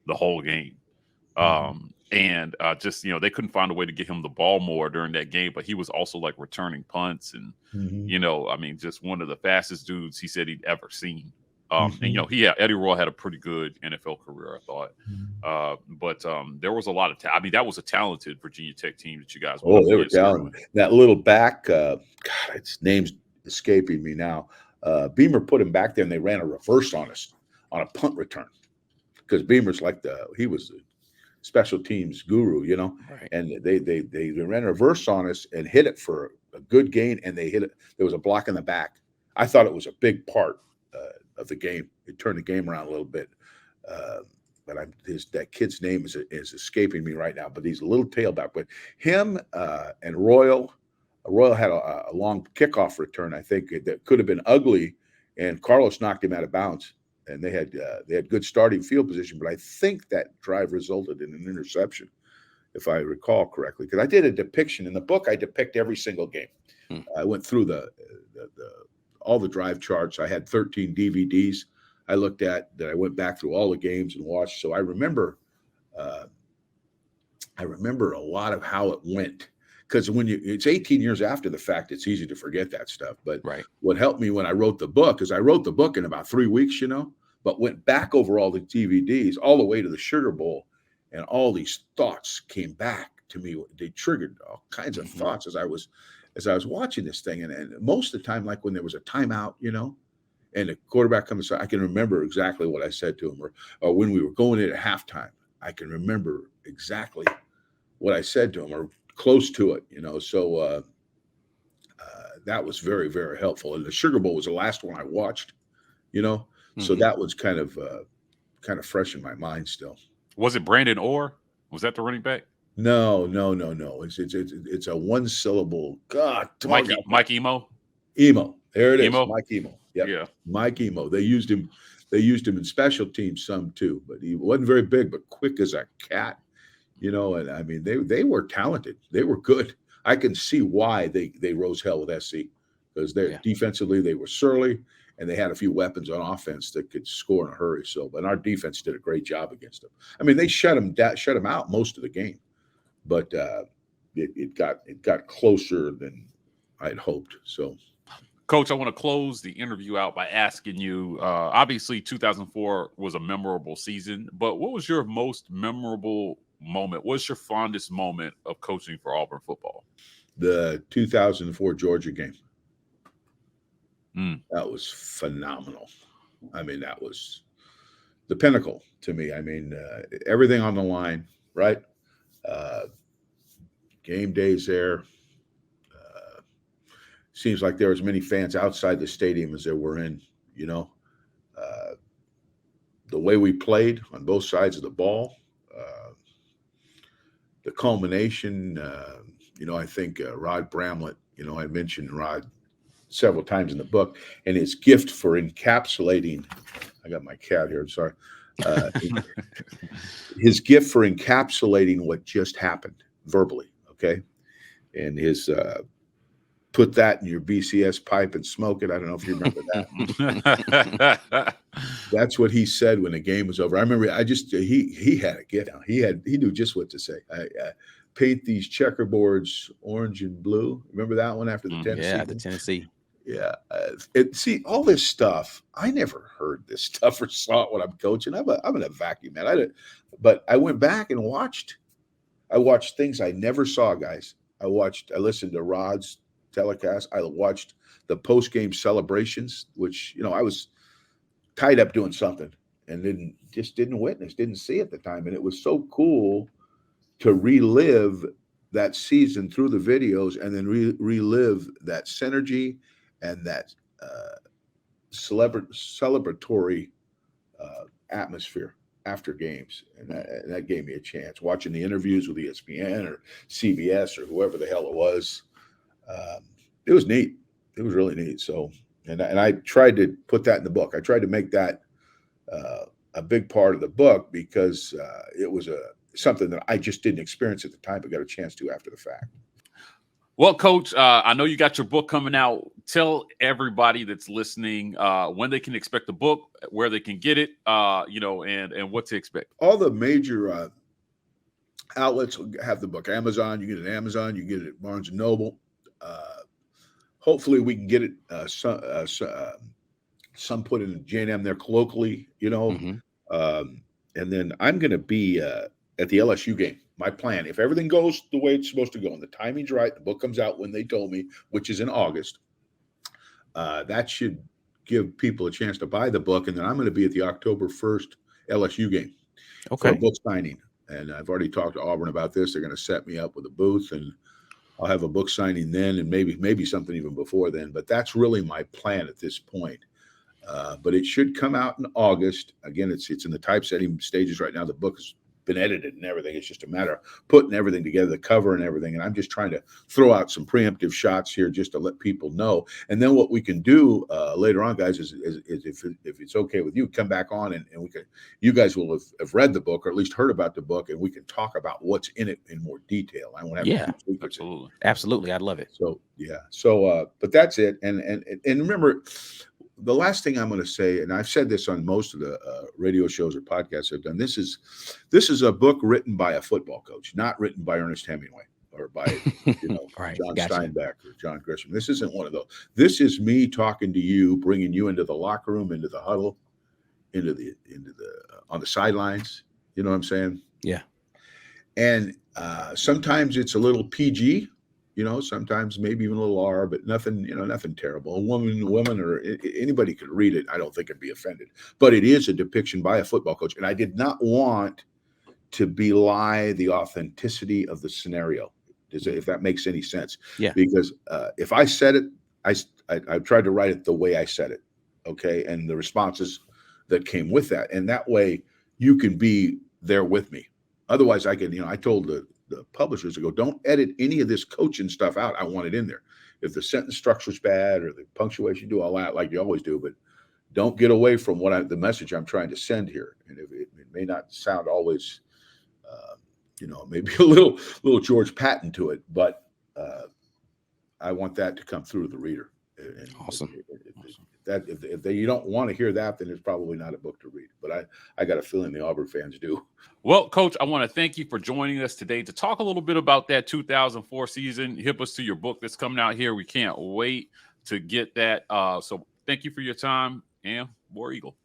the whole game. And they couldn't find a way to get him the ball more during that game, but he was also like returning punts and, just one of the fastest dudes he said he'd ever seen. Eddie Royal had a pretty good NFL career, I thought. But there was a lot of that was a talented Virginia Tech team that you guys. Oh, they were talented. That little back, God, its name's escaping me now. Beamer put him back there, and they ran a reverse on us on a punt return because Beamer's he was the special teams guru, right. And they ran a reverse on us and hit it for a good gain, and they hit it. There was a block in the back. I thought it was a big part of the game. It turned the game around a little bit. But that kid's name is escaping me right now, but he's a little tailback. But him and Royal had a long kickoff return, I think, that could have been ugly, and Carlos knocked him out of bounds. And they had good starting field position, but I think that drive resulted in an interception, if I recall correctly. Because I did a depiction in the book. I depict every single game. I went through all the drive charts. I had 13 DVDs I looked at that I went back through all the games and watched. So I remember a lot of how it went because when it's 18 years after the fact, it's easy to forget that stuff. But Right. what helped me when I wrote the book is I wrote the book in about 3 weeks, but went back over all the DVDs all the way to the Sugar Bowl, and all these thoughts came back to me. They triggered all kinds of thoughts as I was watching this thing. And most of the time, like when there was a timeout, and the quarterback comes, I can remember exactly what I said to him, or when we were going in at halftime, I can remember exactly what I said to him, or close to it, So that was very, very helpful. And the Sugar Bowl was the last one I watched, so that was kind of fresh in my mind still. Was it Brandon Orr? Was that the running back? No. It's a one syllable. God, Mike Emo. Emo. There it is. Emo? Mike Emo. Yep. Yeah. Mike Emo. They used him in special teams some too, but he wasn't very big, but quick as a cat. And I mean, they were talented. They were good. I can see why they rose hell with SC, because defensively they were surly, and they had a few weapons on offense that could score in a hurry. So, but our defense did a great job against them. I mean, they shut them out most of the game, but it got closer than I'd hoped. So, Coach, I want to close the interview out by asking you, obviously 2004 was a memorable season, but what was your most memorable moment? What's your fondest moment of coaching for Auburn football? The 2004 Georgia game. That was phenomenal. I mean, that was the pinnacle to me. I mean, everything on the line, right? Game days there. Seems like there were as many fans outside the stadium as there were in, the way we played on both sides of the ball, the culmination, I think Rod Bramlett, I mentioned Rod several times in the book, and his gift for encapsulating, I got my cat here, I'm sorry. His gift for encapsulating what just happened verbally, okay? And his put that in your BCS pipe and smoke it. I don't know if you remember that. That's what he said when the game was over. I remember he had a gift. He knew just what to say. I paint these checkerboards orange and blue. Remember that one after the Tennessee? Yeah, the Tennessee. Yeah. See, all this stuff, I never heard this stuff or saw it when I'm coaching. I'm in a vacuum, man. But I went back and watched. I watched things I never saw, guys. I listened to Rod's telecast. I watched the post-game celebrations, which, I was tied up doing something and didn't see at the time. And it was so cool to relive that season through the videos, and then relive that synergy and that celebratory atmosphere after games. And that gave me a chance. Watching the interviews with ESPN or CBS or whoever the hell it was, it was neat. It was really neat. So, and I tried to put that in the book. I tried to make that a big part of the book, because it was something that I just didn't experience at the time, but got a chance to after the fact. Well, Coach, I know you got your book coming out. Tell everybody that's listening when they can expect the book, where they can get it, and what to expect. All the major outlets have the book. Amazon, you get it at Amazon, you get it at Barnes & Noble. Hopefully we can get it some put in J&M there locally, and then I'm going to be at the LSU game. My plan, if everything goes the way it's supposed to go and the timing's right, the book comes out when they told me, which is in August, that should give people a chance to buy the book. And then I'm going to be at the October 1st LSU game for a book signing. And I've already talked to Auburn about this. They're going to set me up with a booth, and I'll have a book signing then, and maybe something even before then. But that's really my plan at this point. But it should come out in August. Again, it's in the typesetting stages right now. The book has been edited and everything. It's just a matter of putting everything together, the cover and everything. And I'm just trying to throw out some preemptive shots here just to let people know. And then what we can do later on, guys, is if it's okay with you, come back on and you guys will have read the book, or at least heard about the book, and we can talk about what's in it in more detail. I won't have absolutely. I'd love it. So but that's it. And remember, the last thing I'm going to say, and I've said this on most of the radio shows or podcasts I've done, this is a book written by a football coach, not written by Ernest Hemingway. or by Right. John Gotcha. Steinbeck or John Grisham. This isn't one of those. This is me talking to you, bringing you into the locker room, into the huddle, into the on the sidelines. You know what I'm saying? Yeah. And sometimes it's a little PG, sometimes maybe even a little R, but nothing, nothing terrible. A woman, or anybody could read it. I don't think it'd be offended, but it is a depiction by a football coach. And I did not want to belie the authenticity of the scenario, if that makes any sense. Yeah. Because if I said it, I tried to write it the way I said it. Okay. And the responses that came with that. And that way you can be there with me. Otherwise, I told the publishers, I go, don't edit any of this coaching stuff out. I want it in there. If the sentence structure's bad or the punctuation, do all that like you always do, but don't get away from the message I'm trying to send here. And it may not sound always, maybe a little George Patton to it, but I want that to come through to the reader. And awesome. If you don't want to hear that, then it's probably not a book to read. But I got a feeling the Auburn fans do. Well, Coach, I want to thank you for joining us today to talk a little bit about that 2004 season. Hip us to your book that's coming out here. We can't wait to get that. So thank you for your time, and War Eagle.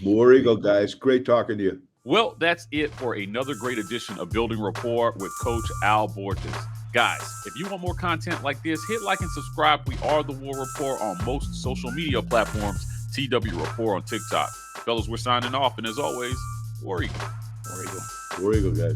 War Eagle, guys. Great talking to you. Well, that's it for another great edition of Building Rapport with Coach Al Borges. Guys, if you want more content like this, hit like and subscribe. We are the War Rapport on most social media platforms. TW Rapport on TikTok. Fellas, we're signing off. And as always, War Eagle. War Eagle. War Eagle, guys.